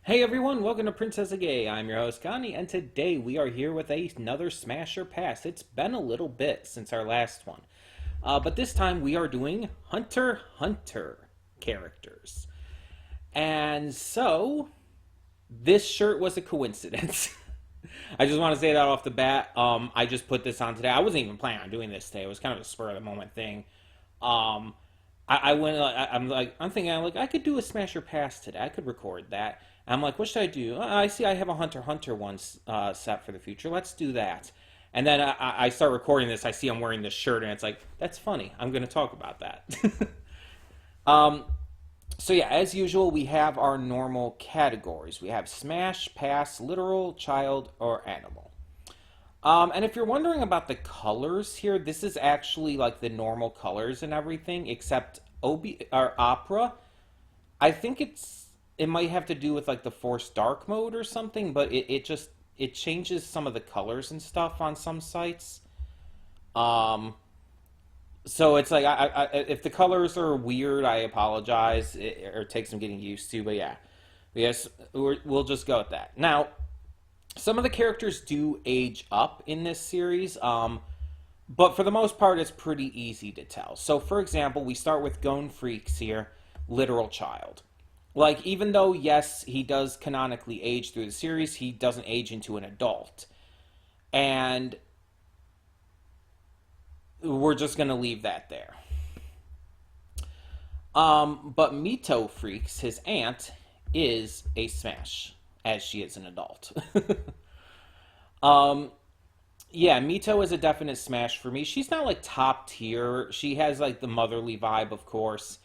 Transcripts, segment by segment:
Hey everyone, welcome to Princess Gay. I'm your host Connie, and today we are here with another Smasher Pass. It's been a little bit since our last one, but this time we are doing Hunter x Hunter characters. And so, this shirt was a coincidence. I just want to say that off the bat. I just put this on today. I wasn't even planning on doing this today. It was kind of a spur of the moment thing. Um, I went. I'm thinking. I could do a Smasher Pass today. I could record that. I'm like, what should I do? I see. I have a Hunter x Hunter one set for the future. Let's do that. And then I start recording this. I see I'm wearing this shirt, and it's like, that's funny. I'm going to talk about that. um, so yeah, as usual, we have our normal categories. We have Smash, Pass, Literal, Child, or Animal. And if you're wondering about the colors here, this is actually like the normal colors and everything, except or Opera. I think it might have to do with like the Force Dark mode or something, but it changes some of the colors and stuff on some sites. Um, so it's like if the colors are weird, I apologize. Or take some getting used to, but yeah, yes, we'll just go with that. Now, some of the characters do age up in this series, but for the most part, it's pretty easy to tell. So, for example, we start with Gone Freaks here, Literal Child. Like, even though, yes, he does canonically age through the series, he doesn't age into an adult. And we're just going to leave that there. But Mito Freaks, his aunt, is a smash, as she is an adult. um, yeah, Mito is a definite smash for me. She's not like top tier. She has like the motherly vibe, of course.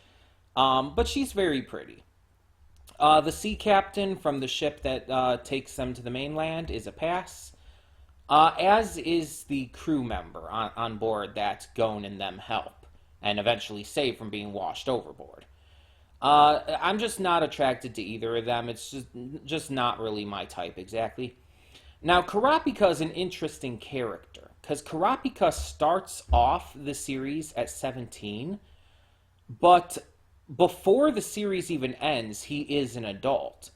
But she's very pretty. The sea captain from the ship that takes them to the mainland is a pass, as is the crew member on board that Gon and them help, and eventually save from being washed overboard. I'm just not attracted to either of them. It's just not really my type exactly. Now, Kurapika is an interesting character, because Kurapika starts off the series at 17, but before the series even ends, he is an adult.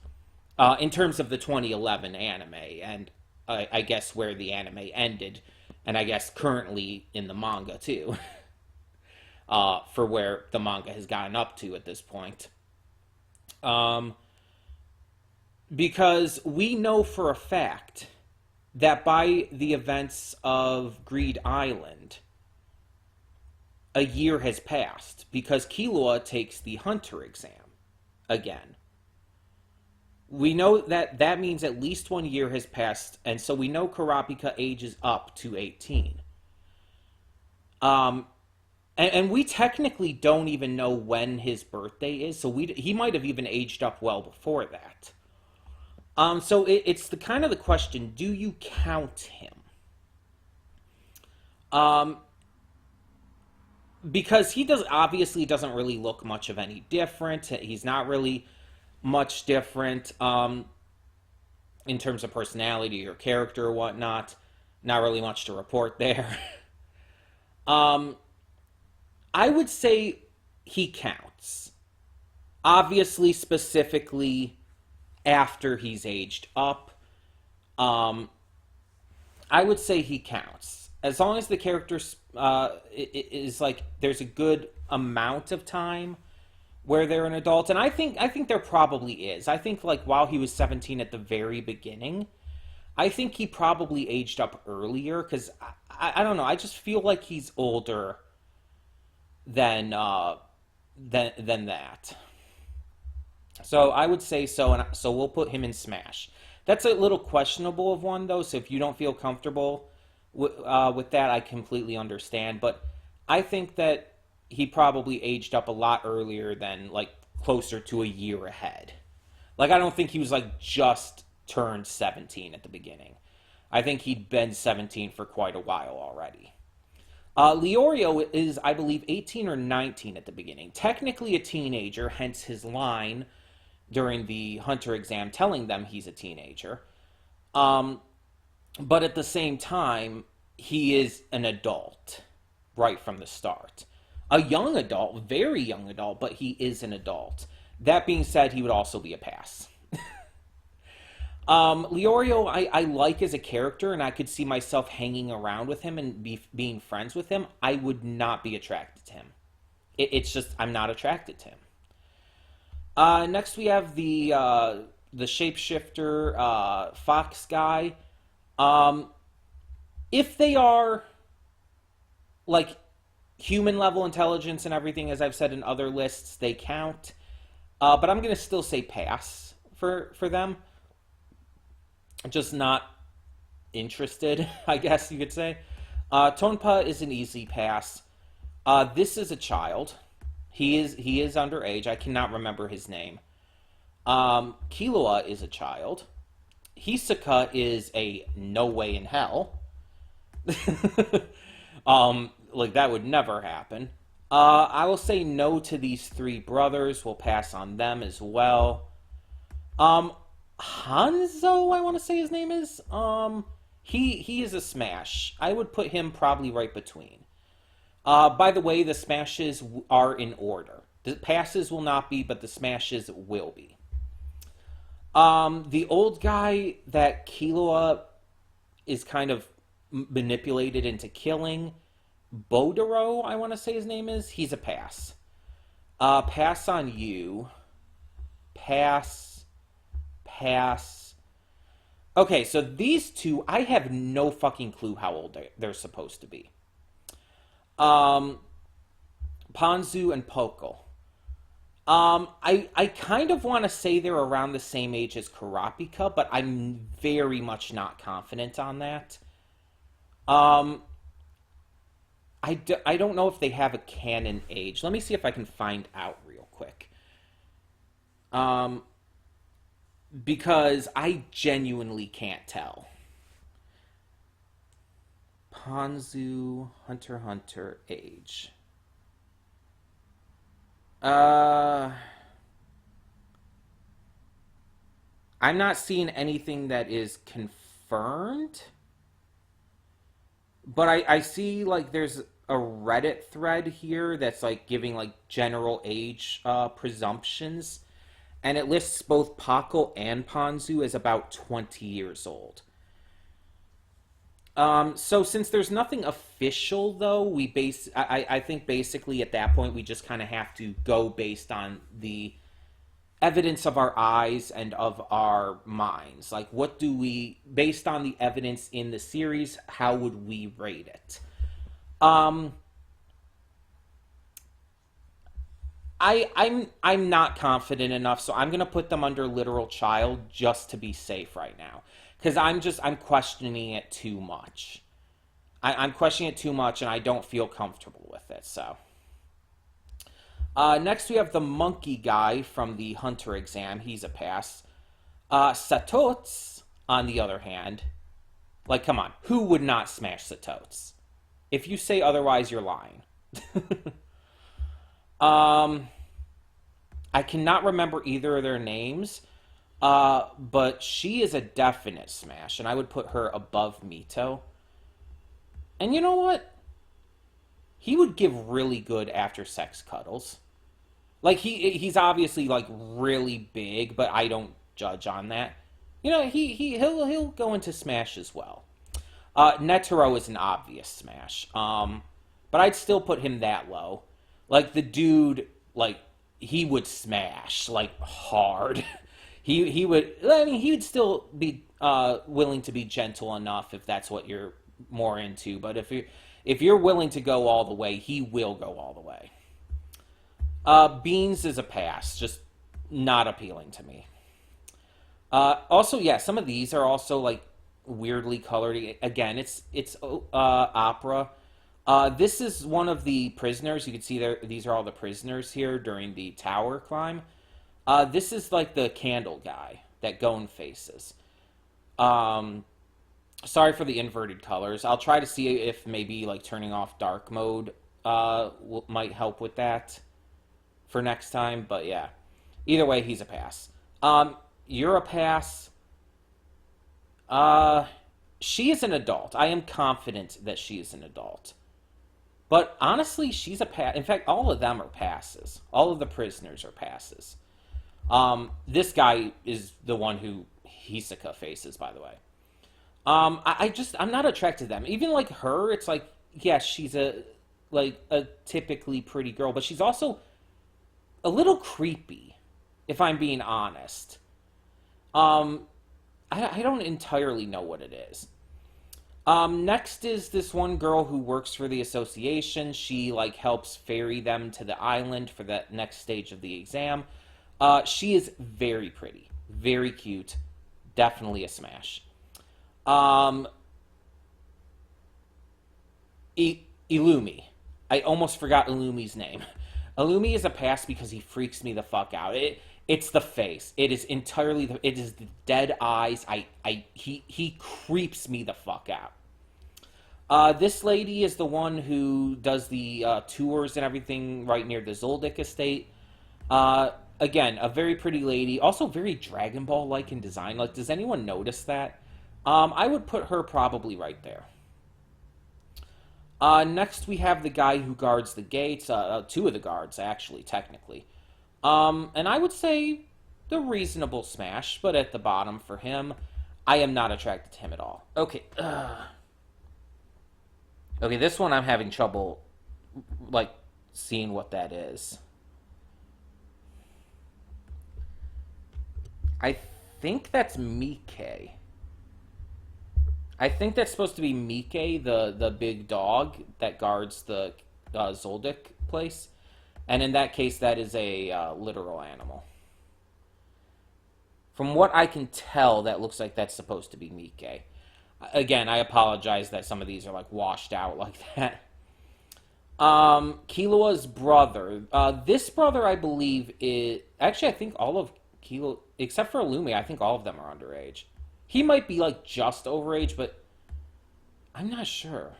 In terms of the 2011 anime, and I guess where the anime ended, and I guess currently in the manga too, for where the manga has gotten up to at this point. Um, because we know for a fact that by the events of Greed Island, a year has passed because Killua takes the Hunter exam again. We know that means at least 1 year has passed, and so we know Kurapika ages up to 18. Um, and we technically don't even know when his birthday is, so he might have even aged up well before that. So it's the kind of the question: do you count him? Um, because he obviously doesn't really look much of any different. He's not really much different in terms of personality or character or whatnot. Not really much to report there. um, I would say he counts. Obviously, specifically after he's aged up. Um, I would say he counts. As long as the character is like, there's a good amount of time where they're an adult, and I think there probably is. I think like while he was 17 at the very beginning, I think he probably aged up earlier because I don't know. I just feel like he's older than than that. So I would say so, and so we'll put him in Smash. That's a little questionable of one though. So if you don't feel comfortable with that, I completely understand. But I think that he probably aged up a lot earlier than like closer to a year ahead. Like I don't think he was like just turned 17 at the beginning. I think he'd been 17 for quite a while already. Leorio is, I believe, 18 or 19 at the beginning. Technically a teenager, hence his line during the Hunter exam telling them he's a teenager. Um, but at the same time, he is an adult right from the start. A young adult, very young adult, but he is an adult. That being said, he would also be a pass. Leorio, I like as a character, and I could see myself hanging around with him and being friends with him. I would not be attracted to him. It's just I'm not attracted to him. Next, we have the shapeshifter fox guy. Um, if they are like human level intelligence and everything, as I've said in other lists, they count. But I'm gonna still say pass for them. Just not interested, I guess you could say. Tonpa is an easy pass. This is a child. He is underage. I cannot remember his name. Killua is a child. Hisoka is a no way in hell. Like that would never happen. I will say no to these three brothers. We'll pass on them as well. Um, Hanzo, I want to say his name is. He is a smash. I would put him probably right between. By the way, the smashes are in order. The passes will not be, but the smashes will be. The old guy that Killua is kind of manipulated into killing, Bodoro, I want to say his name is. He's a pass. Pass on you. Pass. Pass. Okay, so these two, I have no fucking clue how old they're supposed to be. Um, Ponzu and Poco. I kind of want to say they're around the same age as Karapika, but I'm very much not confident on that. Um, I don't know if they have a canon age. Let me see if I can find out real quick. Um, because I genuinely can't tell. Ponzu, Hunter x Hunter age. Uh, I'm not seeing anything that is confirmed, but I see like there's a Reddit thread here that's like giving like general age presumptions, and it lists both Paco and Ponzu as about 20 years old. So since there's nothing official though, I think basically at that point we just kind of have to go based on the evidence of our eyes and of our minds. Like what do we based on the evidence in the series, how would we rate it? Um I'm not confident enough, so I'm gonna put them under literal child just to be safe right now. Because I'm questioning it too much. I'm questioning it too much, and I don't feel comfortable with it. So next we have the monkey guy from the Hunter exam. He's a pass. Satots, on the other hand, like come on, who would not smash Satots? If you say otherwise, you're lying. um, I cannot remember either of their names. But she is a definite smash, and I would put her above Mito. And you know what? He would give really good after sex cuddles. Like he's obviously like really big, but I don't judge on that. You know, he'll go into smash as well. Netero is an obvious smash. But I'd still put him that low. Like the dude, like he would smash like hard. He would. I mean, he would still be willing to be gentle enough if that's what you're more into. But if you're willing to go all the way, he will go all the way. Beans is a pass, just not appealing to me. Also, yeah, some of these are also like weirdly colored. Again, it's opera. This is one of the prisoners. You can see there. These are all the prisoners here during the tower climb. This is like the candle guy that Gon faces. Um, Sorry for the inverted colors. I'll try to see if maybe like turning off dark mode might help with that for next time. But yeah, either way, he's a pass. You're a pass. Uh, she is an adult. I am confident that she is an adult. But honestly, she's a pass. In fact, all of them are passes. All of the prisoners are passes. This guy is the one who Hisoka faces, by the way. I'm not attracted to them. Even like her, it's like, yes, she's a typically pretty girl, but she's also a little creepy, if I'm being honest. Um, I don't entirely know what it is. Next is this one girl who works for the association. She like helps ferry them to the island for that next stage of the exam. She is very pretty, very cute, definitely a smash. Um, Illumi. I almost forgot Illumi's name. Illumi is a pass because he freaks me the fuck out. It's the face. It is entirely it is the dead eyes. He creeps me the fuck out. This lady is the one who does the tours and everything right near the Zoldyck estate. Again, a very pretty lady, also very Dragon Ball like in design. Like, does anyone notice that? I would put her probably right there. Next, we have the guy who guards the gates. Two of the guards, actually, technically. And I would say the reasonable smash, but at the bottom for him, I am not attracted to him at all. Okay. Okay, this one I'm having trouble, like, seeing what that is. I think that's Mike. I think that's supposed to be Mike, the big dog that guards the Zoldyck place. And in that case, that is a literal animal. From what I can tell, that looks like that's supposed to be Mike. Again, I apologize that some of these are like washed out like that. Killua's brother. This brother, I believe, is... Actually, I think all of Killua, except for Illumi, I think all of them are underage. He might be, like, just overage, but I'm not sure.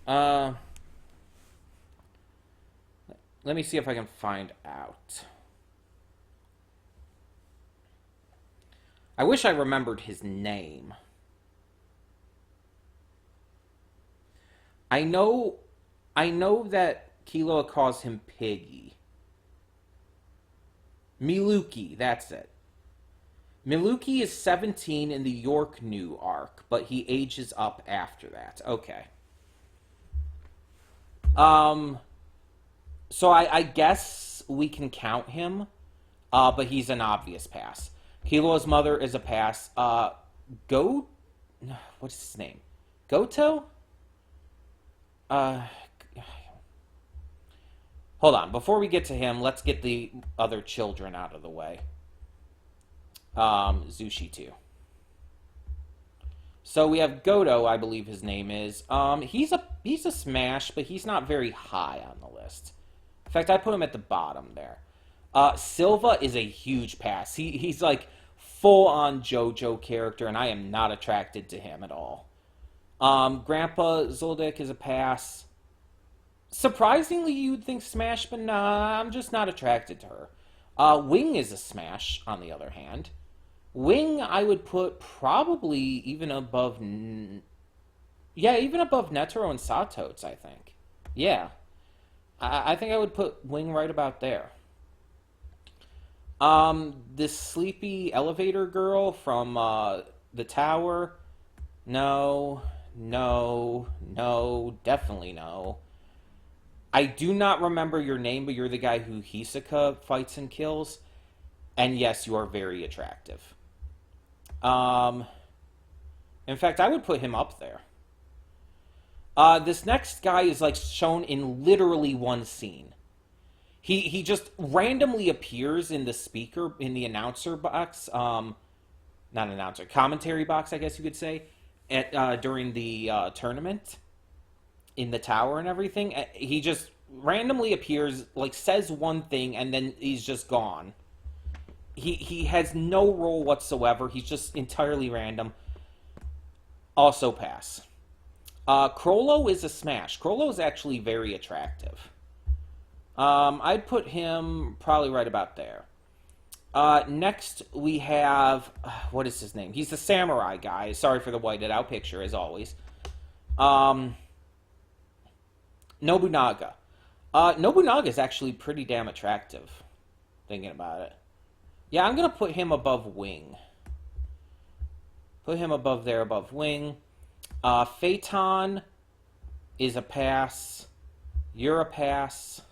Let me see if I can find out. I wish I remembered his name. I know that Killua calls him Piggy. Miluki, that's it. Miluki is 17 in the York New arc, but he ages up after that. Okay. So I guess we can count him, but he's an obvious pass. Killua's mother is a pass. What's his name? Goto? Hold on. Before we get to him, let's get the other children out of the way. Zushi too. So we have Goto, I believe his name is. He's a smash, but he's not very high on the list. In fact, I put him at the bottom there. Silva is a huge pass. He's like full-on JoJo character, and I am not attracted to him at all. Grandpa Zoldyck is a pass. Surprisingly, you'd think smash, but nah, I'm just not attracted to her. Wing is a smash, on the other hand. Wing, I would put probably even above... Yeah, even above Netero and Sato's, I think. Yeah. I think I would put Wing right about there. This sleepy elevator girl from the tower. No, definitely no. I do not remember your name, but you're the guy who Hisoka fights and kills. And yes, you are very attractive. In fact, I would put him up there. This next guy is like shown in literally one scene. He just randomly appears in the speaker, in the announcer box, not announcer, commentary box, I guess you could say, during the tournament in the tower and everything. He just randomly appears, like says one thing, and then he's just gone. He has no role whatsoever. He's just entirely random. Also pass. Crollo is a smash. Crollo is actually very attractive. I'd put him probably right about there. Next, we have... what is his name? He's the samurai guy. Sorry for the whited out picture, as always. Nobunaga. Nobunaga is actually pretty damn attractive, thinking about it. Yeah, I'm going to put him above Wing. Put him above there, above Wing. Phaeton is a pass. You're a pass.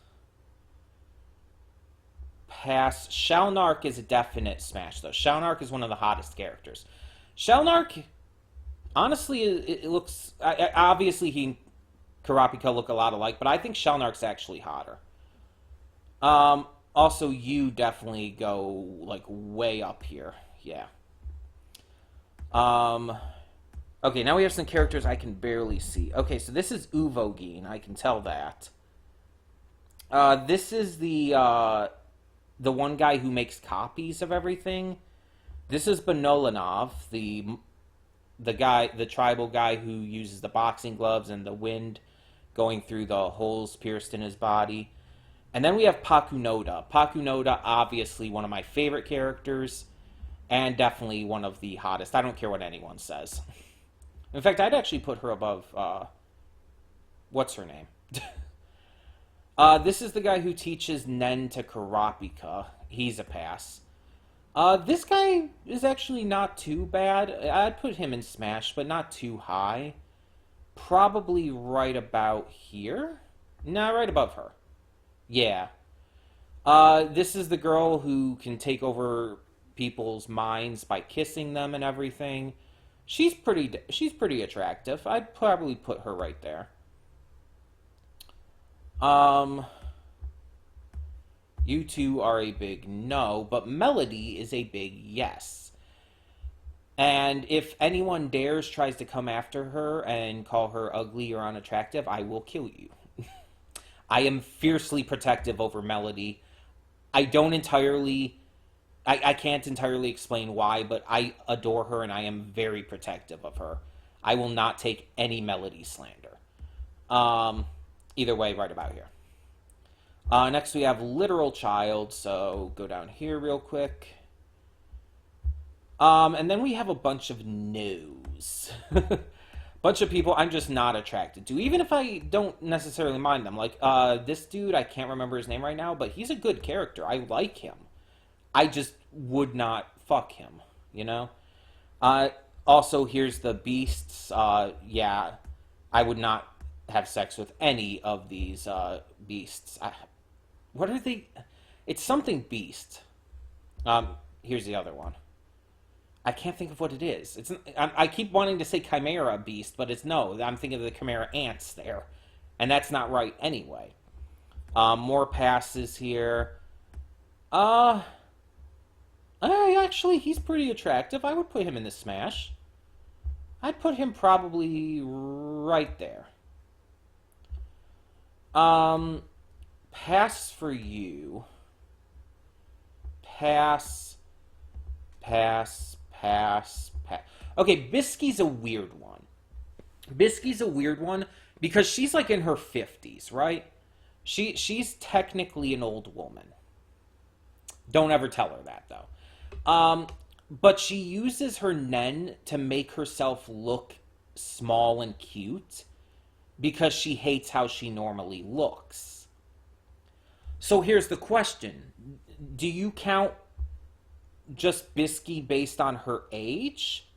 Pass. Shalnark is a definite smash, though. Shalnark is one of the hottest characters. Shalnark, honestly, it looks... obviously, he and Karapika look a lot alike, but I think Shalnark's actually hotter. Also, you definitely go, like, way up here. Yeah. Okay, now we have some characters I can barely see. Okay, so this is Uvogin. I can tell that. This is the one guy who makes copies of everything. This is Benolanov, the guy, the tribal guy who uses the boxing gloves and the wind going through the holes pierced in his body. And then we have Pakunoda. Pakunoda, obviously one of my favorite characters, and definitely one of the hottest. I don't care what anyone says. In fact, I'd actually put her above, what's her name? This is the guy who teaches Nen to Karapika. He's a pass. This guy is actually not too bad. I'd put him in Smash, but not too high. Probably right about here? Nah, right above her. Yeah. This is the girl who can take over people's minds by kissing them and everything. She's pretty attractive. I'd probably put her right there. You two are a big no, but Melody is a big yes. And if anyone tries to come after her and call her ugly or unattractive, I will kill you. I am fiercely protective over Melody. I can't entirely explain why, but I adore her and I am very protective of her. I will not take any Melody slander. Either way, right about here. Next we have Literal Child, so go down here real quick. And then we have a bunch of no's. Bunch of people I'm just not attracted to, even if I don't necessarily mind them. Like, this dude, I can't remember his name right now, but he's a good character. I like him. I just would not fuck him, you know? Also, here's the beasts. Yeah, I would not have sex with any of these beasts. What are they? It's something beast. Here's the other one. I can't think of what it is. I keep wanting to say Chimera Beast, but it's no. I'm thinking of the Chimera Ants there. And that's not right anyway. More passes here. Actually, he's pretty attractive. I would put him in the Smash. I'd put him probably right there. Pass for you. Pass. Okay, Bisky's a weird one. Bisky's a weird one because she's like in her 50s, right? She's technically an old woman. Don't ever tell her that, though. But she uses her Nen to make herself look small and cute because she hates how she normally looks. So here's the question. Do you count just Bisky based on her age?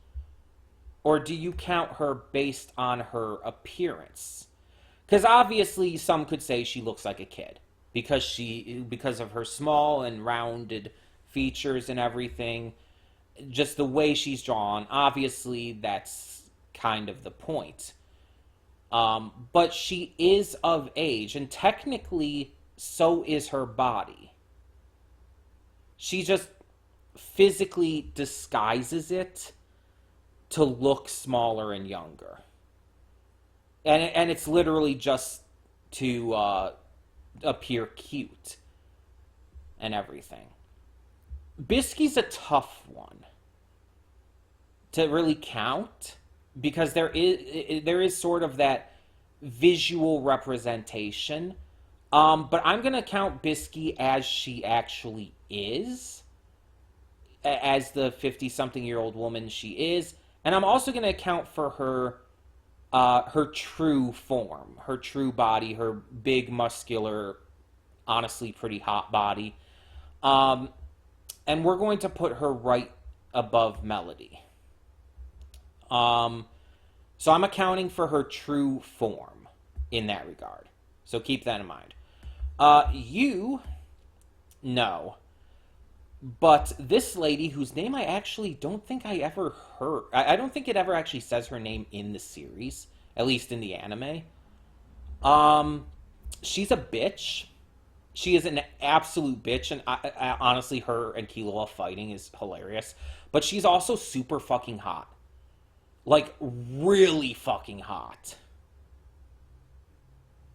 Or do you count her based on her appearance? Because obviously some could say she looks like a kid because of her small and rounded features and everything. Just the way she's drawn, obviously that's kind of the point. But she is of age, and technically so is her body. She just physically disguises it to look smaller and younger. And it's literally just to appear cute and everything. Bisky's a tough one to really count because there is sort of that visual representation. But I'm going to count Bisky as she actually is, as the 50-something-year-old woman she is. And I'm also going to account for her true form, her true body, her big, muscular, honestly pretty hot body. And we're going to put her right above Melody. So I'm accounting for her true form in that regard. So keep that in mind. You, no. But this lady, whose name I actually don't think I ever heard. I don't think it ever actually says her name in the series, at least in the anime. She's a bitch. She is an absolute bitch, and honestly, her and Killua fighting is hilarious. But she's also super fucking hot. Like, really fucking hot.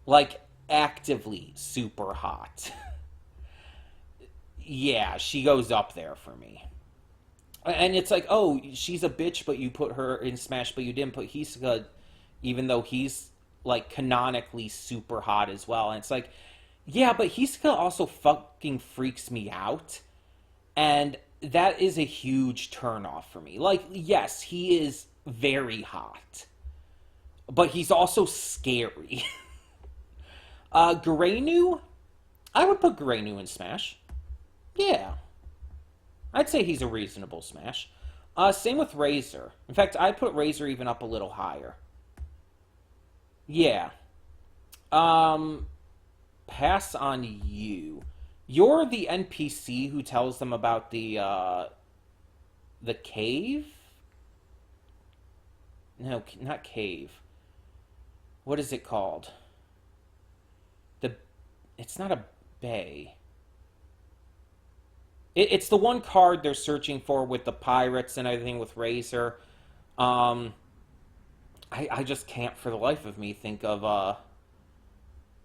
Like, actively super hot. Yeah, she goes up there for me. And it's like, oh, she's a bitch, but you put her in Smash, but you didn't put Hisoka, even though he's, like, canonically super hot as well. And it's like, yeah, but Hisoka also fucking freaks me out. And that is a huge turnoff for me. Like, yes, he is very hot. But he's also scary. Garenu? I would put Garenu in Smash. Yeah. I'd say he's a reasonable Smash. Same with Razor. In fact, I'd put Razor even up a little higher. Yeah. Pass on you. You're the NPC who tells them about the cave? No, not cave. What is it called? It's not a bay. It's the one card they're searching for with the pirates and everything with Razor. I just can't for the life of me think of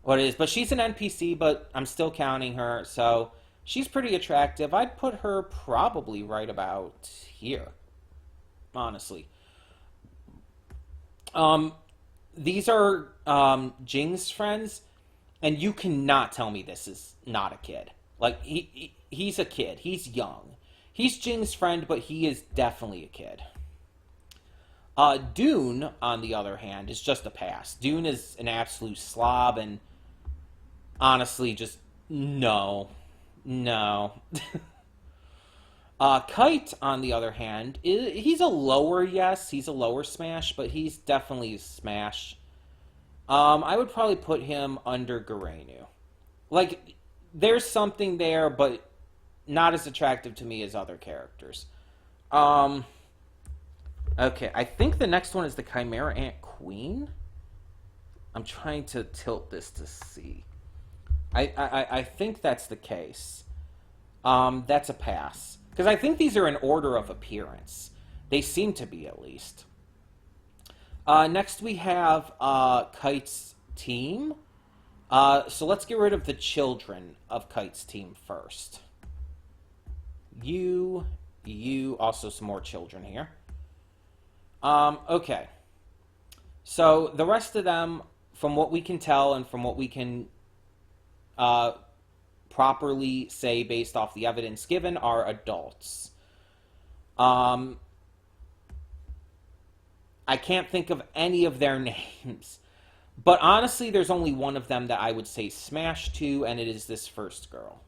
what it is. But she's an NPC, but I'm still counting her, so she's pretty attractive. I'd put her probably right about here, honestly. These are Jing's friends, and you cannot tell me this is not a kid. Like, he's a kid. He's young. He's Jing's friend, but he is definitely a kid. Dune, on the other hand, is just a pass. Dune is an absolute slob, and honestly, just no. No. Kite, on the other hand, he's a lower yes. He's a lower Smash, but he's definitely a Smash. I would probably put him under Garenu. Like, there's something there, but not as attractive to me as other characters. Okay, I think the next one is the Chimera Ant Queen. I'm trying to tilt this to see. I think that's the case. That's a pass. Because I think these are in order of appearance. They seem to be, at least. Next we have Kite's team. So let's get rid of the children of Kite's team first. You, also some more children here. Okay. So the rest of them, from what we can tell and from what we can properly say based off the evidence given, are adults. I can't think of any of their names. But honestly, there's only one of them that I would say smash to, and it is this first girl.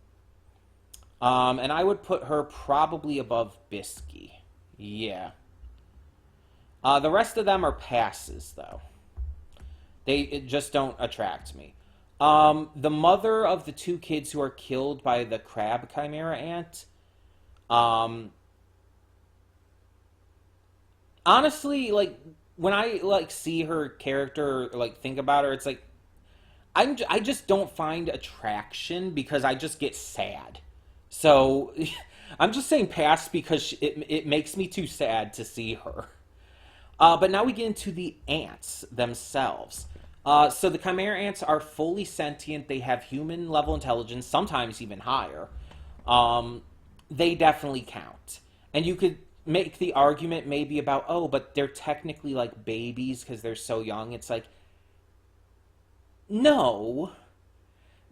And I would put her probably above Bisky. Yeah. The rest of them are passes, though. They just don't attract me. The mother of the two kids who are killed by the crab chimera ant. Honestly, like, when I, like, see her character, or, like, think about her, it's like, I just don't find attraction because I just get sad. So, I'm just saying pass because it makes me too sad to see her. But now we get into the ants themselves. So the Chimera ants are fully sentient. They have human level intelligence, sometimes even higher. They definitely count. And you could make the argument maybe about, oh, but they're technically like babies because they're so young. It's like, no.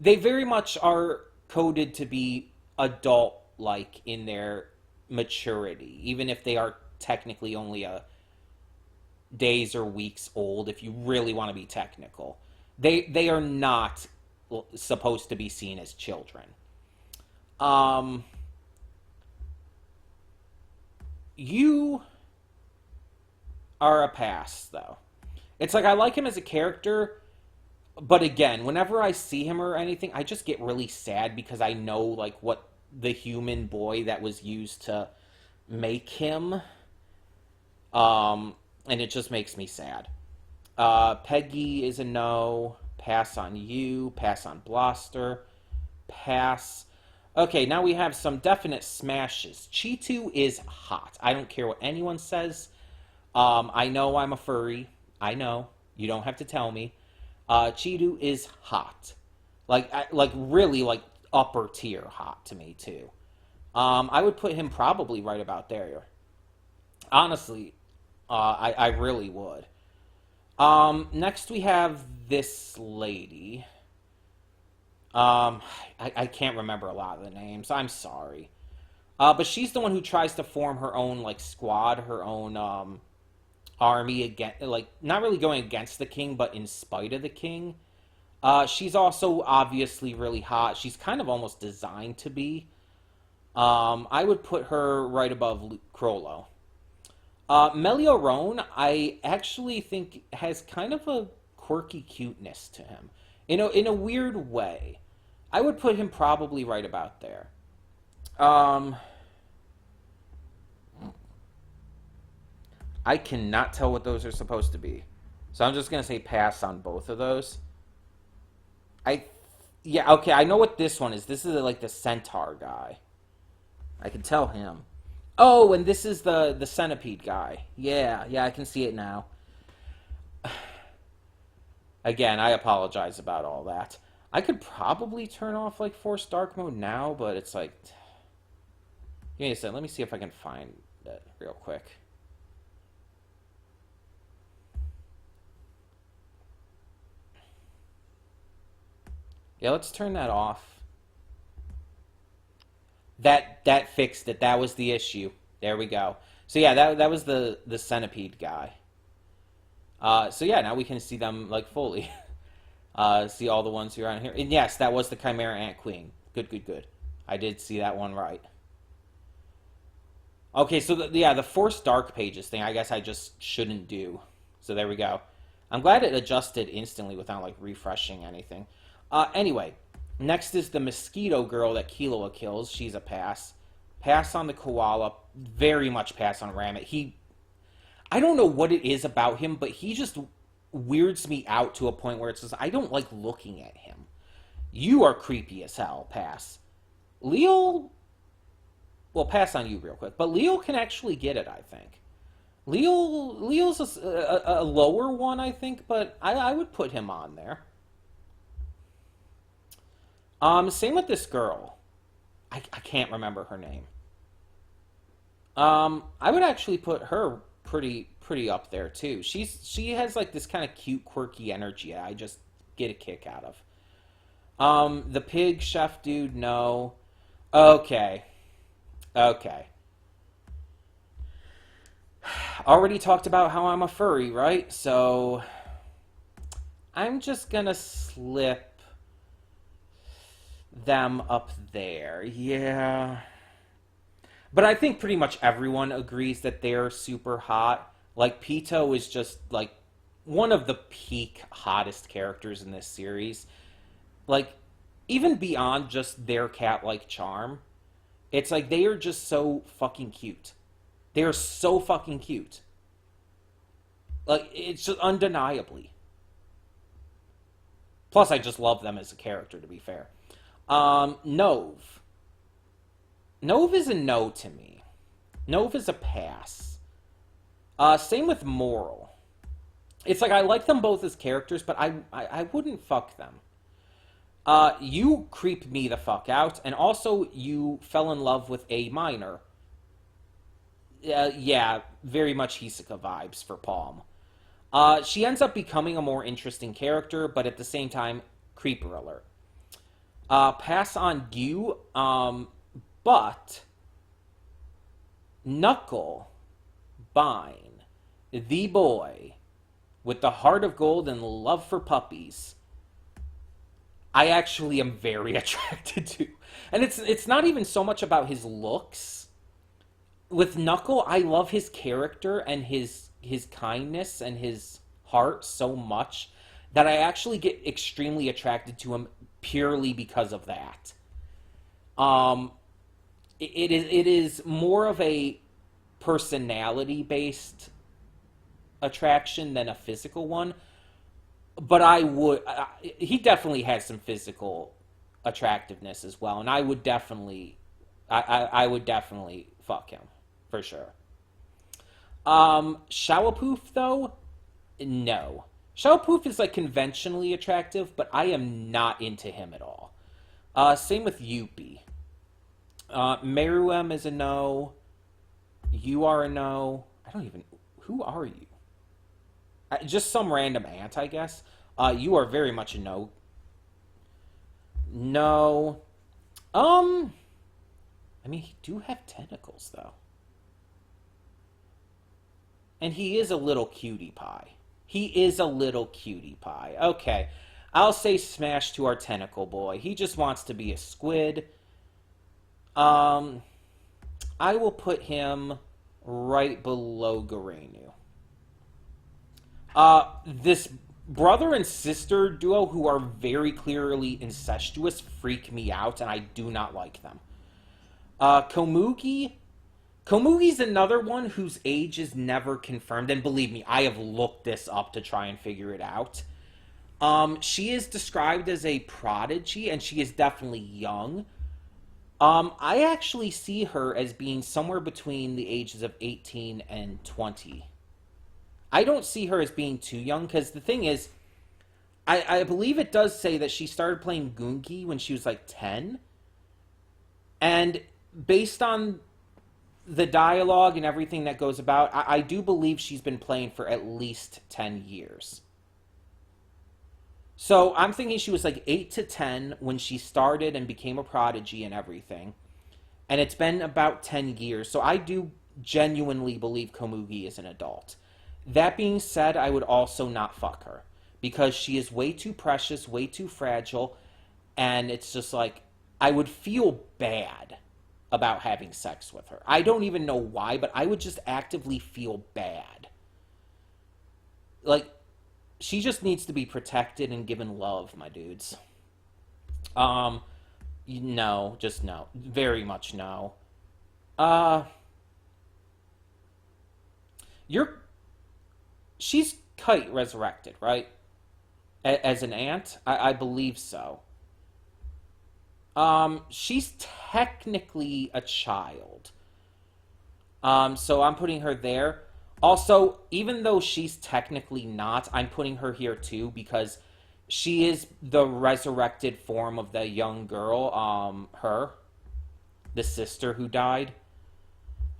They very much are coded to be adult-like in their maturity, even if they are technically only a days or weeks old, if you really want to be technical. They are not supposed to be seen as children. You are a pass, though. It's like I like him as a character, but again, whenever I see him or anything, I just get really sad because I know like what the human boy that was used to make him, and it just makes me sad. Peggy is a no. Pass on you. Pass on Bloster. Pass. Okay, now we have some definite smashes. Cheetu is hot. I don't care what anyone says. I know I'm a furry. I know. You don't have to tell me. Cheetu is hot. Like really, like upper tier hot to me too. I would put him probably right about there. Honestly, I really would. Next we have this lady. I can't remember a lot of the names. I'm sorry. But she's the one who tries to form her own like squad, her own army again, like not really going against the king, but in spite of the king. She's also obviously really hot. She's kind of almost designed to be. I would put her right above Crollo. Meliorone, I actually think has kind of a quirky cuteness to him, in a weird way. I would put him probably right about there. I cannot tell what those are supposed to be, so I'm just gonna say pass on both of those. Yeah, okay, I know what this one is. This is like the centaur guy. I can tell him. Oh, and this is the centipede guy. Yeah, I can see it now. Again, I apologize about all that. I could probably turn off like Force Dark mode now, but it's like, give me a second. Let me see if I can find it real quick. Yeah, let's turn that off. That fixed it. That was the issue. There we go. So yeah, that was the centipede guy. So yeah, now we can see them like fully. See all the ones who are on here. And yes, that was the Chimera Ant Queen. Good. I did see that one right. Okay, so the Force Dark Pages thing, I guess I just shouldn't do. So there we go. I'm glad it adjusted instantly without like refreshing anything. Anyway, next is the mosquito girl that Killua kills. She's a pass. Pass on the koala. Very much pass on Ramit. I don't know what it is about him, but he just weirds me out to a point where it says, I don't like looking at him. You are creepy as hell. Pass. Leo, well, pass on you real quick, but Leo can actually get it, I think. Leo's a lower one, I think, but I would put him on there. Same with this girl. I can't remember her name. I would actually put her pretty up there too. She has like this kind of cute, quirky energy I just get a kick out of. The pig chef dude, no. Okay. Already talked about how I'm a furry, right? So I'm just gonna slip them up there. Yeah. But I think pretty much everyone agrees that they're super hot. Like, Pito is just, like, one of the peak hottest characters in this series. Like, even beyond just their cat-like charm, it's like they are just so fucking cute. They are so fucking cute. Like, it's just undeniably. Plus, I just love them as a character, to be fair. Nove. Nove is a no to me. Nove is a pass. Same with Moral. It's like I like them both as characters, but I wouldn't fuck them. You creep me the fuck out, and also you fell in love with a minor. Yeah, very much Hisoka vibes for Palm. She ends up becoming a more interesting character, but at the same time, creeper alert. Pass on you, but Knuckle Bine, the boy with the heart of gold and love for puppies, I actually am very attracted to. And it's not even so much about his looks. with Knuckle, I love his character and his kindness and his heart so much that I actually get extremely attracted to him purely because of that. Um, it is more of a personality based attraction than a physical one. But he definitely has some physical attractiveness as well, and I would definitely fuck him for sure. Shawapoof though, no. Shawapoof is like conventionally attractive, but I am not into him at all. Same with Yuppie. Meruem is a no. You are a no. I don't even. Who are you? Just some random ant, I guess. You are very much a no. No. I mean, he do have tentacles though, and he is a little cutie pie. He is a little cutie pie. Okay, I'll say smash to our tentacle boy. He just wants to be a squid. Um, I will put him right below Garenu. This brother and sister duo who are very clearly incestuous freak me out, and I do not like them. Komugi. Komugi's another one whose age is never confirmed, and believe me, I have looked this up to try and figure it out. She is described as a prodigy, and she is definitely young. I actually see her as being somewhere between the ages of 18 and 20. I don't see her as being too young, because the thing is, I believe it does say that she started playing Gungi when she was like 10. And based on the dialogue and everything that goes about, I do believe she's been playing for at least 10 years. So I'm thinking she was like 8 to 10 when she started and became a prodigy and everything. And it's been about 10 years. So I do genuinely believe Komugi is an adult. That being said, I would also not fuck her. Because she is way too precious, way too fragile. And it's just like, I would feel bad about having sex with her. I don't even know why, but I would just actively feel bad. Like, she just needs to be protected and given love, my dudes. No, just no. Very much no. Uh, you're, she's Kite resurrected, right? As an ant? I believe so. She's technically a child. So I'm putting her there. Also, even though she's technically not, I'm putting her here too because she is the resurrected form of the young girl, the sister who died.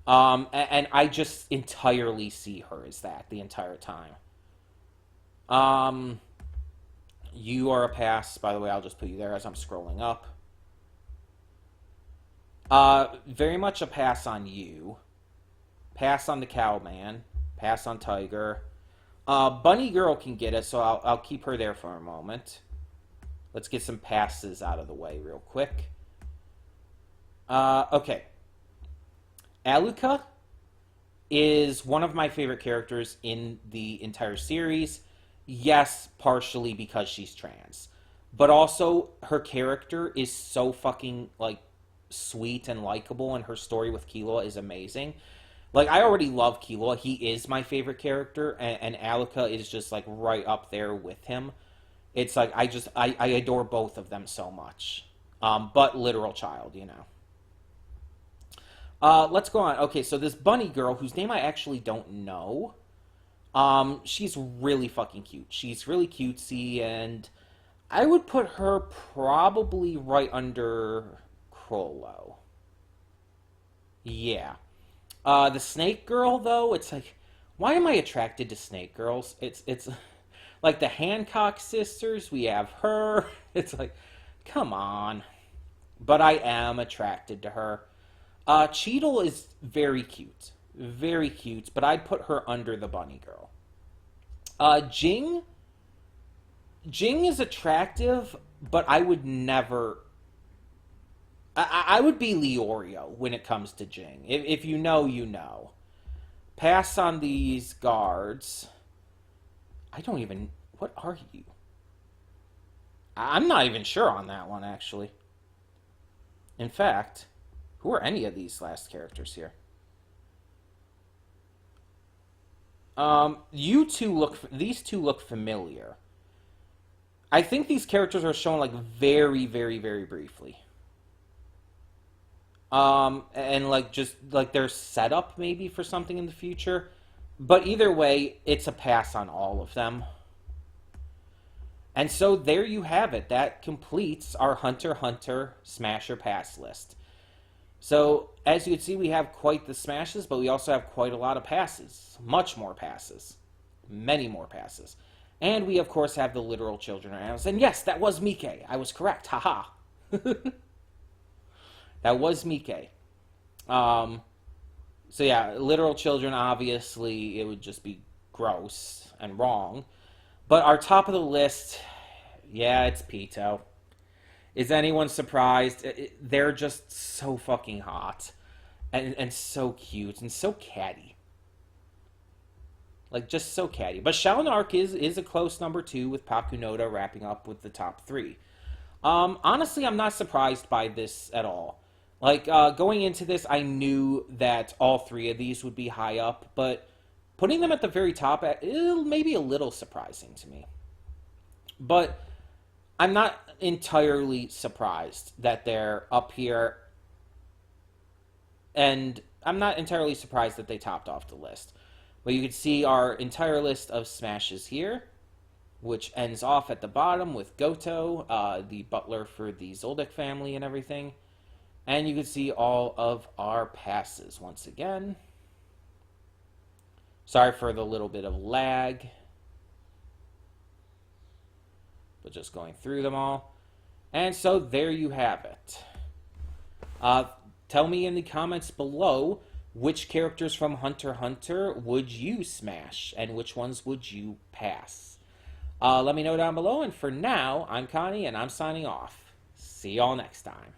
And I just entirely see her as that the entire time. Um, you are a pass. By the way, I'll just put you there as I'm scrolling up. Very much a pass on you. Pass on the cowman. Pass on Tiger. Bunny Girl can get it, so I'll keep her there for a moment. Let's get some passes out of the way real quick. Okay. Aluka is one of my favorite characters in the entire series. Yes, partially because she's trans. But also, her character is so fucking, like, sweet and likable, and her story with Killua is amazing. Like, I already love Killua. He is my favorite character, and Aluka is just, like, right up there with him. It's like, I adore both of them so much. But literal child, you know. Let's go on. Okay, so this bunny girl, whose name I actually don't know, she's really fucking cute. She's really cutesy, and I would put her probably right under Crollo. Yeah. The snake girl, though, it's like, why am I attracted to snake girls? It's like the Hancock sisters, we have her. It's like, come on. But I am attracted to her. Cheetle is very cute. Very cute, but I'd put her under the bunny girl. Jing? Jing is attractive, but I would never I would be Leorio when it comes to Jing. If you know, you know. Pass on these guards. I don't even... What are you? I'm not even sure on that one, actually. In fact, who are any of these last characters here? These two look familiar. I think these characters are shown like very, very, very briefly. And like just like their setup maybe for something in the future. But either way, it's a pass on all of them. And so there you have it. That completes our Hunter x Hunter Smasher Pass list. So as you can see, we have quite the smashes, but we also have quite a lot of passes. Much more passes. Many more passes. And we, of course, have the literal children around us. And yes, that was Mike. I was correct. Haha. That was Mike. So yeah, literal children, obviously, it would just be gross and wrong. But our top of the list, yeah, it's Pito. Is anyone surprised? They're just so fucking hot. And so cute and so catty. Like, just so catty. But Shalinark is a close number 2 with Pakunoda wrapping up with the top 3. Honestly, I'm not surprised by this at all. Like, going into this, I knew that all 3 of these would be high up, but putting them at the very top may be a little surprising to me. But I'm not entirely surprised that they're up here, and I'm not entirely surprised that they topped off the list. But you can see our entire list of smashes here, which ends off at the bottom with Goto, the butler for the Zoldyck family and everything. And you can see all of our passes once again. Sorry for the little bit of lag, but just going through them all. And so there you have it. Tell me in the comments below which characters from Hunter x Hunter would you smash and which ones would you pass. Let me know down below. And for now, I'm Connie and I'm signing off. See y'all next time.